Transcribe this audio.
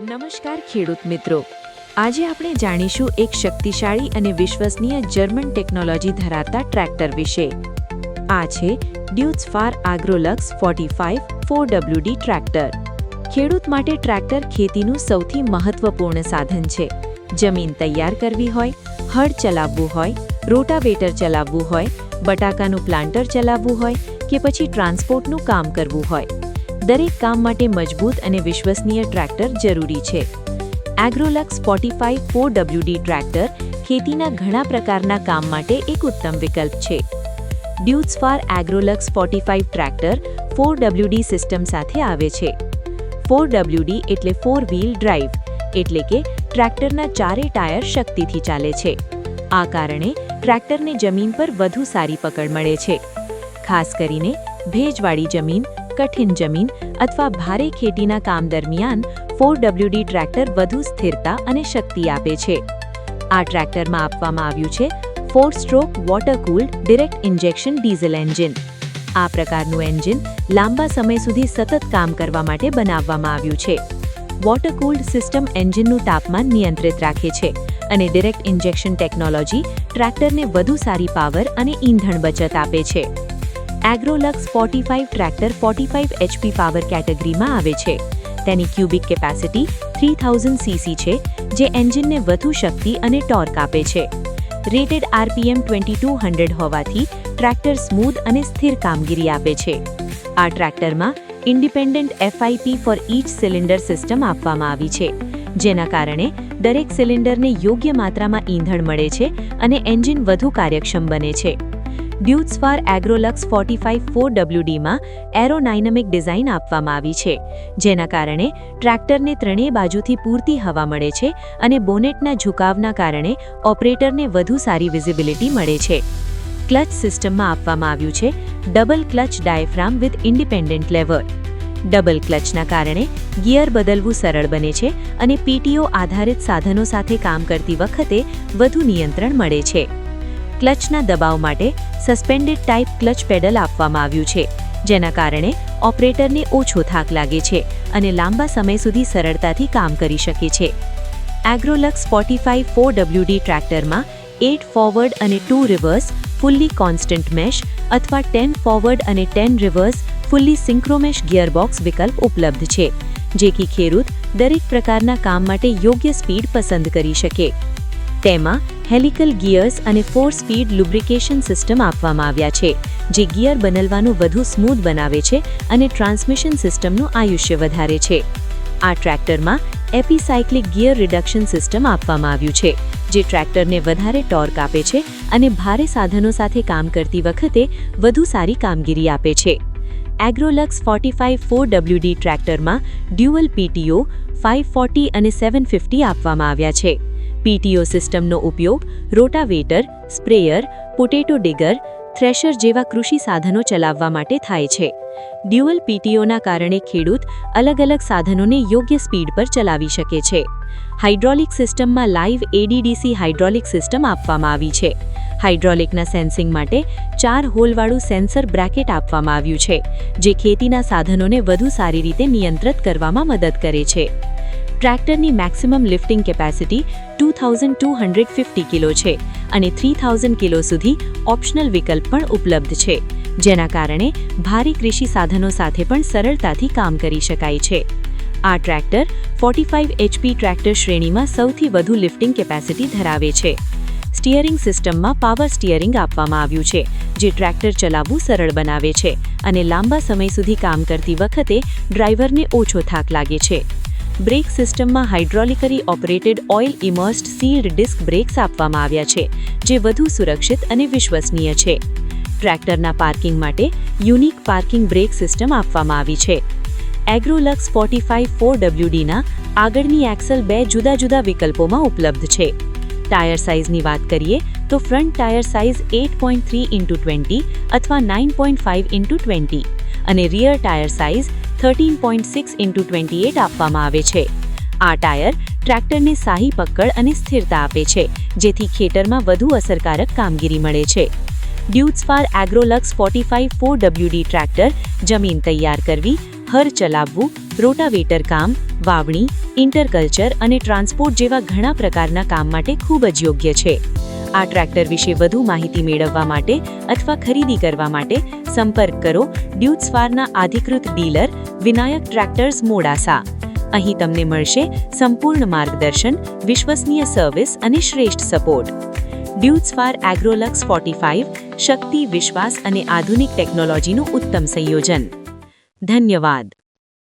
નમસ્કાર ખેડૂત મિત્રો, આજે આપણે જાણીશું એક શક્તિશાળી અને વિશ્વસનીય જર્મન ટેકનોલોજી ધરાવતા ટ્રેક્ટર વિશે। આ છે ડ્યુટ્સ ફાર એગ્રોલક્સ 45 4WD ટ્રેક્ટર। ખેડૂત માટે ટ્રેક્ટર ખેતીનું સૌથી મહત્વપૂર્ણ સાધન છે। જમીન તૈયાર કરવી હોય, હળ ચલાવવું હોય, રોટાવેટર ચલાવવું હોય, બટાકાનું પ્લાન્ટર ચલાવવું હોય કે પછી ટ્રાન્સપોર્ટનું કામ કરવું હોય, દરેક કામ માટે મજબૂત અને વિશ્વસનીય ટ્રેક્ટર જરૂરી છે। એગ્રોલક્સ 45 4WD ટ્રેક્ટર ખેતીના ઘણા પ્રકારના કામ માટે એક ઉત્તમ વિકલ્પ છે। ડ્યુટ્સ ફાર એગ્રોલક્સ 45 ટ્રેક્ટર 4WD સિસ્ટમ સાથે આવે છે। 4WD એટલે 4 વ્હીલ ડ્રાઈવ, એટલે કે ટ્રેક્ટરના ચારે ટાયર શક્તિથી ચાલે છે। આ કારણે ટ્રેક્ટરને જમીન પર વધુ સારી પકડ મળે છે। ખાસ કરીને ભેજવાળી જમીન, કઠિન જમીન અથવા ભારે ખેતીના કામ દરમિયાન 4WD ટ્રેક્ટર વધુ સ્થિરતા અને શક્તિ આપે છે। આ ટ્રેક્ટરમાં આપવામાં આવ્યું છે four stroke water cooled direct injection diesel engine. આ પ્રકારનું એન્જિન લાંબા સમય સુધી સતત કામ કરવા માટે બનાવવામાં આવ્યું છે। વોટર કૂલ્ડ સિસ્ટમ એન્જિનનું તાપમાન નિયંત્રિત રાખે છે અને ડિરેક્ટ ઇન્જેક્શન ટેકનોલોજી ટ્રેક્ટરને વધુ સારી પાવર અને ઈંધણ બચત આપે છે। એગ્રોલક્સ 45 ટ્રેક્ટર 45 HP પાવર કેટેગરીમાં આવે છે। તેની ક્યુબિક કેપેસિટી 3000 cc છે, જે એન્જિનને વધુ શક્તિ અને ટોર્ક આપે છે। રેટેડ RPM 2200 હોવાથી ટ્રેક્ટર સ્મૂથ અને સ્થિર કામગીરી આપે છે। આ ટ્રેક્ટરમાં independent FIP for each cylinder system આપવામાં આવી છે, જેના કારણે દરેક સિલિન્ડરને યોગ્ય માત્રામાં ઈંધણ મળે છે અને એન્જિન વધુ કાર્યક્ષમ બને છે। ડ્યુટ્સ ફાર એગ્રોલક્સ 45 4WDમાં એરોડાયનેમિક ડિઝાઇન આપવામાં આવી છે, જેના કારણે ટ્રેક્ટરને ત્રણેય બાજુથી પૂરતી હવા મળે છે અને બોનેટના ઝુકાવના કારણે ઓપરેટરને વધુ સારી વિઝિબિલિટી મળે છે। ક્લચ સિસ્ટમમાં આપવામાં આવ્યું છે double clutch diaphragm with independent lever. Double ક્લચના કારણે ગિયર બદલવું સરળ બને છે અને PTO આધારિત સાધનો સાથે કામ કરતી વખતે વધુ નિયંત્રણ મળે છે। ક્લચના દબાવ માટે સસ્પેન્ડેડ ટાઇપ ક્લચ પેડલ આપવામાં આવ્યું છે, જેના કારણે ઓપરેટરને ઓછો થાક લાગે છે અને લાંબા સમય સુધી સરળતાથી કામ કરી શકે છે। એગ્રોલક્સ 45 4WD ટ્રેક્ટરમાં 8 ફોરવર્ડ અને 2 રિવર્સ ફુલ્લી કોન્સ્ટન્ટ મેશ અથવા 10 ફોરવર્ડ અને 10 રિવર્સ ફુલ્લી સિંક્રોમેશ ગિયરબોક્સ વિકલ્પ ઉપલબ્ધ છે, જેથી ખેડૂત દરેક પ્રકારના કામ માટે યોગ્ય સ્પીડ પસંદ કરી શકે। તેમાં હેલિકલ ગિયર્સ અને 4-સ્પીડ લુબ્રિકેશન સિસ્ટમ આપવામાં આવ્યા છે, જે ગિયર બદલવાનું વધુ સ્મૂથ બનાવે છે અને ટ્રાન્સમિશન સિસ્ટમનું આયુષ્ય વધારે છે। આ ટ્રેક્ટરમાં એપિસાયક્લિક ગિયર રિડક્શન સિસ્ટમ આપવામાં આવ્યું છે, જે ટ્રેક્ટરને વધારે ટોર્ક આપે છે અને ભારે સાધનો સાથે કામ કરતી વખતે વધુ સારી કામગીરી આપે છે। એગ્રોલક્સ 45 4WD ટ્રેક્ટરમાં ડ્યુઅલ PTO 540 અને 750 આપવામાં આવ્યા છે। PTO સિસ્ટમનો ઉપયોગ rotavator, sprayer, potato digger, thresher જેવા કૃષિ સાધનો ચલાવવા માટે થાય છે। ડ્યુઅલ PTOના કારણે ખેડૂત અલગ-અલગ સાધનોને યોગ્ય સ્પીડ પર ચલાવી શકે છે। હાઇડ્રોલિક સિસ્ટમમાં લાઇવ ADDC હાઇડ્રોલિક સિસ્ટમ આપવામાં આવી છે। હાઇડ્રોલિકના સેન્સિંગ માટે 4 હોલવાળું સેન્સર બ્રેકેટ આપવામાં આવ્યું છે, જે ખેતીના સાધનોને વધુ સારી રીતે નિયંત્રિત કરવામાં મદદ કરે છે। ટ્રેક્ટરની મેક્સિમમ લિફ્ટિંગ કેપેસિટી 2250 કિલો છે અને 3000 કિલો સુધી ઓપ્શનલ વિકલ્પ પણ ઉપલબ્ધ છે, જેના કારણે ભારે કૃષિ સાધનો સાથે પણ સરળતાથી કામ કરી શકાય છે। આ ટ્રેક્ટર 45 HP ટ્રેક્ટર શ્રેણીમાં સૌથી વધુ લિફ્ટિંગ કેપેસિટી ધરાવે છે। સ્ટીયરિંગ સિસ્ટમમાં પાવર સ્ટીયરિંગ આપવામાં આવ્યું છે, જે ટ્રેક્ટર ચલાવવું સરળ બનાવે છે અને લાંબા સમય સુધી કામ કરતી વખતે ડ્રાઈવરને ઓછો થાક લાગે છે। બ્રેક સિસ્ટમમાં hydraulically operated oil immersed sealed disc brakes આપવામાં આવ્યા છે, જે વધુ સુરક્ષિત અને વિશ્વસનીય છે। ટ્રેક્ટરના પાર્કિંગ માટે યુનિક પાર્કિંગ બ્રેક સિસ્ટમ આપવામાં આવી છે। એગ્રોલક્સ 45 4WDના આગળની એક્સલ 2 જુદા જુદા વિકલ્પોમાં ઉપલબ્ધ છે। ટાયર સાઇઝની વાત કરીએ તો ફ્રન્ટ ટાયર સાઇઝ 8.3x20 અથવા 9.5x20 અને રિયર ટાયર સાઇઝ 13.6x28 આપવામાં આવે છે। આ ટાયર ટ્રેક્ટરને સાહી પકડ અને સ્થિરતા આપે છે, જેથી ખેતરમાં વધુ અસરકારક કામગીરી મળે છે। ડ્યુટ્સ ફાર એગ્રોલક્સ 45 4WD ટ્રેક્ટર જમીન તૈયાર કરવી, હળ ચલાવવું, રોટાવેટર કામ, વાવણી, ઇન્ટરકલ્ચર અને ટ્રાન્સપોર્ટ જેવા ઘણા પ્રકારના કામ માટે ખૂબ જ યોગ્ય છે. આ ટ્રેક્ટર વિશે વધુ માહિતી મેળવવા માટે અથવા ખરીદી કરવા માટે સંપર્ક કરો ડ્યુટ્સ ફારના અધિકૃત ડીલર વિનાયક ટ્રેક્ટર્સ મોડાસા. અહીં તમને મળશે સંપૂર્ણ માર્ગદર્શન, વિશ્વસનીય સર્વિસ અને શ્રેષ્ઠ સપોર્ટ. ડ્યુટ્સ ફાર એગ્રોલક્સ 45 શક્તિ, વિશ્વાસ અને આધુનિક ટેકનોલોજીનું ઉત્તમ સંયોજન. ધન્યવાદ.